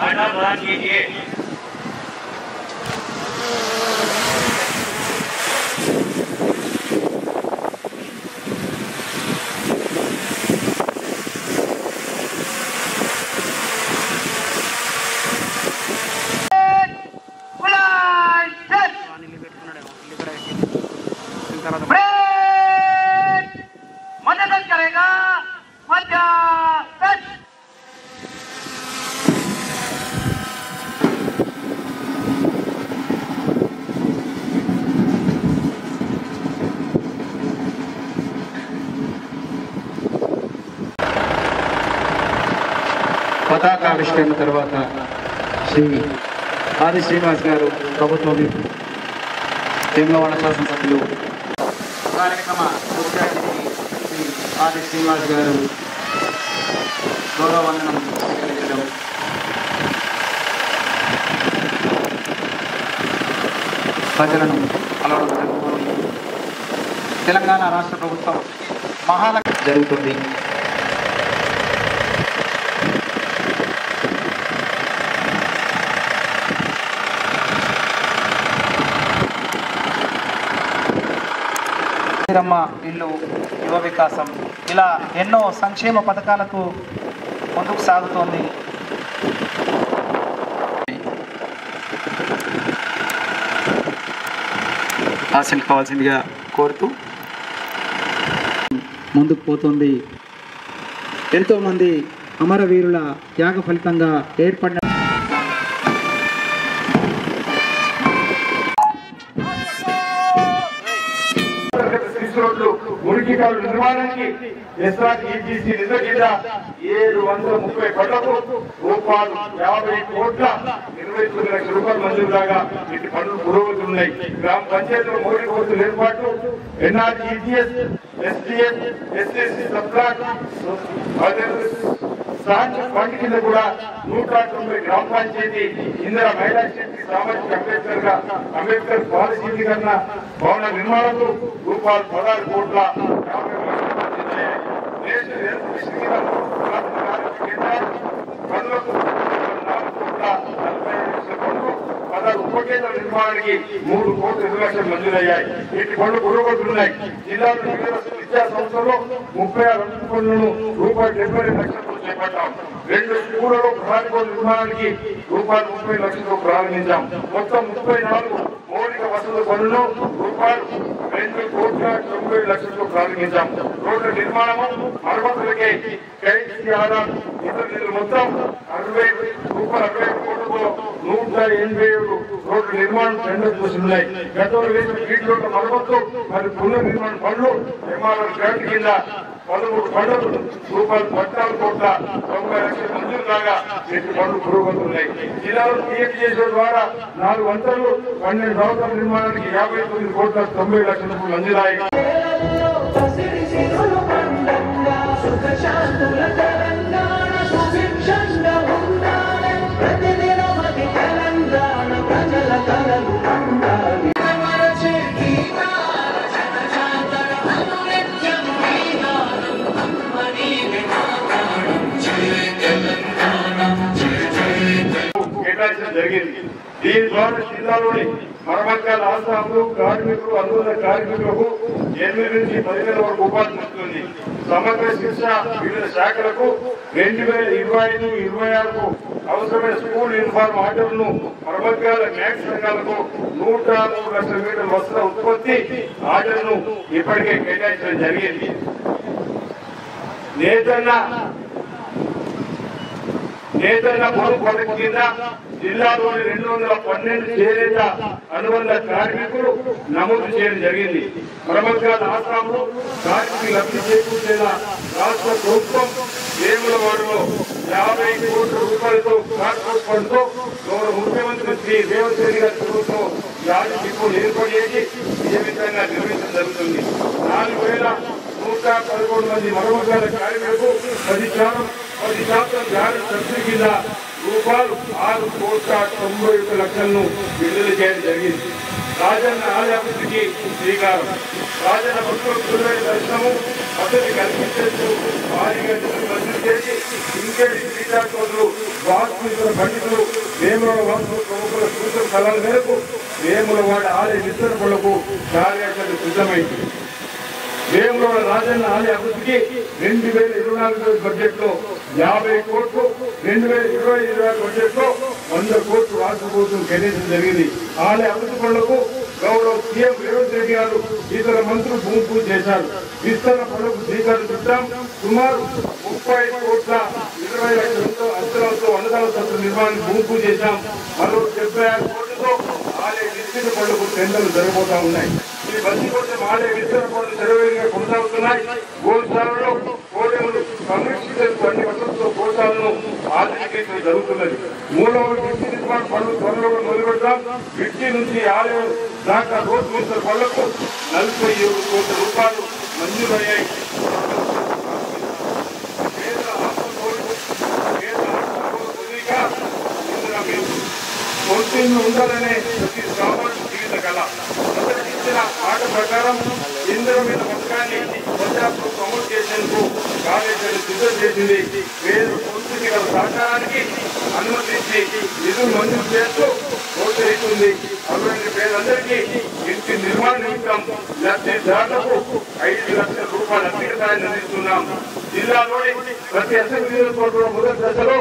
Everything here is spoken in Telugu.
आर्डर प्रदान कीजिए। పతాకావిష్కరణ తర్వాత శ్రీ ఆది శ్రీనివాస్ గారు ప్రభుత్వం వేములవాడ శాసనసభ్యులు కార్యక్రమ ముఖ్య అతిథి శ్రీ ఆది శ్రీనివాస్ గారు గౌరవవందనం స్వీకరించడం, ప్రజలను కలవడం జరుగుతుంది. తెలంగాణ రాష్ట్ర ప్రభుత్వం మహాలక్ష్మి జరుగుతుంది. ఇల్లు, యువ వికాసం, ఇలా ఎన్నో సంక్షేమ పథకాలకు ముందుకు సాగుతోంది. హాసిల్ కావాల్సిందిగా కోరుతూ ముందుకు పోతుంది. ఎంతోమంది అమరవీరుల త్యాగ ఫలితంగా ఏర్పడిన మురికికాలు నిర్మాణానికి ఎస్ఆర్ఈజీసీ నిధుల కింద 730 కోట్లకు రూపాయలు 50 కోట్ల 29 లక్షల రూపాయలు మంజూరు కాగా వీటి పనులు పురోగతులు ఉన్నాయి. గ్రామ పంచాయతీలో మౌలిక వసతులు ఏర్పాటు, NREGS, SDF, SSC subplot fund కింద కూడా 190 గ్రామ పంచాయతీ ఇందిరా మహిళా శక్తి సామాజిక అంబేద్కర్ పాలసీకరణ భవన నిర్మాణంలో రూపాయలు 16 కోట్ల 50 ఉపకేంద్ర నిర్మాణానికి 3 కోట్ల 2 లక్షలు మంజూరయ్యాయి. వీటి పనులు పురోగతులున్నాయి. జిల్లాలో విద్యా సంస్థల్లో 36 పనులను రూపాయలు 72 లక్షలతో చేపట్టాం. 2 స్కూళ్లలో ప్రధాన నిర్మాణానికి రూపాయలు 30 లక్షలతో ప్రారంభించాం. మొత్తం 34 మౌలిక వసతుల పనులను రూపాయలు 2 కోట్ల 90 లక్షలతో ప్రారంభించాం. రోడ్ల నిర్మాణము మరమ్మతులకే ఇతర నిధులు మొత్తం 60 కోట్లతో 187 రోడ్ల నిర్మాణం టెండర్ చూస్తున్నాయి. గతంలో వేసిన బీట్ రోడ్ల మరమ్మతు మరియు పునర్నిర్మాణ పనులు ఎంఆర్ఆర్ గ్రాంట్ కింద 13 పనులు రూపాయలు 14 కోట్ల 90 లక్షలు మంజూరు కాగా వీటి పనులు పురోగతున్నాయి. జిల్లాలో టీఎంజేసీ ద్వారా 4 వంతలు 12 సంవత్సరాల నిర్మాణానికి 59 కోట్ల 90 లక్షలకు మంజూరాయి. జరిగింది. దీని ద్వారా జిల్లాలోని మరమ్మతుల ఆసాములు, కార్మికులు, అనుబంధ కార్మికులకు 8 నుంచి 10,000 వరకు ఉపాధి వస్తుంది. సమగ్ర శిక్ష వివిధ శాఖలకు 2025-26 అవసరమైన స్కూల్ యూనిఫామ్ ఆర్డర్లను మరమ్మతుల మ్యాక్స్ సంఘాలకు 103 లక్షల మీటర్ల వస్త్ర ఉత్పత్తి ఆర్డర్ను ఇప్పటికే కేటాయించడం జరిగింది. నేతన్న పొరుగు పథకం కింద జిల్లాలోని 212 చేనేత అనుబంధ కార్మికులు నమోదు చేయడం జరిగింది. మరమ్మతుల ఆసాంలో కార్మికులు లబ్ధి చేకూర్చేలా రాష్ట్ర ప్రభుత్వం వేములవాడలో 50 కోట్ల రూపాయలతో కార్పొరేట్ ఫండ్తో గౌరవ ముఖ్యమంత్రి శ్రీ రేవంత్ రెడ్డి గారి ప్రభుత్వం యాజీ డిపోలు ఏర్పాటు చేసి ఈ విధంగా నిర్వహించడం జరుగుతుంది. 4,111 మంది మరమ్మతుల కార్మికులకు 10% గ్రాంట్ సబ్సిడీ కింద రూపాయలు 6 కోట్ల 91 లక్షలను విడుదల చేయడం జరిగింది. రాజన్న ఆదాభివృద్ధికి శ్రీకారం. రాజన్న భక్తుల దర్శనము పద్ధతి కల్పించేందుకు భారీగా నిధులు మంజూరు చేసి ఇంకేటి క్రీడాకోతులు వాస్తు పండితులు వేములవాడ వాస్తు ప్రముఖుల సూచన సలహాల మేరకు వేములవాడ ఆలయ విస్తరణకు కార్యాచరణ సిద్ధమైంది. వేములవాడ రాజన్న ఆలయ అభివృద్ధికి 2024 బడ్జెట్ లో 50 కోట్లు, 2025 బడ్జెట్ లో 100 కోట్లు రాష్ట్ర ప్రభుత్వం కేటాయించడం జరిగింది. ఆలయ అభివృద్ధి పనులకు గౌరవ సీఎం రేవంత్ రెడ్డి గారు ఇతర మంత్రులు భూమి పూజ చేశారు. విస్తరణ పనులకు శ్రీకారం చుట్టాం. సుమారు 30 కోట్ల 20 లక్షలతో అంచనాలతో అన్నదాన సంస్థ నిర్మాణానికి భూమి పూజ చేశాం. మరో 76 కోట్లతో ఆలయ విస్తరణ పనులకు టెండర్లు జరగబోతా ఉన్నాయి. ఈ బస్సు కోసం ఆలయ విస్తరణ పనులు శరవేగంగా కొనసాగుతున్నాయి. గోశాలలో కోడెములు సంరక్షించేందుకు అన్ని వసతులతో గోశాలను ఆధునీకరించడం జరుగుతున్నది. మూలవరి బ్రిడ్జి నిర్మాణ పనులు త్వరలో మొదలుపెడతాం. బ్రిడ్జి నుంచి ఆలయం దాకా రోడ్డు విస్తరణ పనులకు 47 కోట్ల రూపాయలు మంజూరయ్యాయి. పొద్దున్న ఉండాలనే ప్రతి సామాన్య జీవిత కళ ఇచ్చిన మాట ప్రకారం ఇంద్ర మీద పథకాన్ని ప్రజాప్రభుత్వం అమలు చేసేందుకు కార్యాచరణ సిద్ధం చేసింది. పేరు పూర్తి గల సహకారానికి అనుమతించి నిధులు మంజూరు చేస్తూ ప్రోత్సహిస్తుంది. అటువంటి పేదలందరికీ ఇంటి నిర్మాణ నిమిత్తం లబ్ధిదారులకు 5 లక్షల రూపాయల అధిక సాయాన్ని అందిస్తున్నాం. జిల్లాలోని ప్రతి అసెంబ్లీ నియోజకవర్గంలో మొదటి దశలో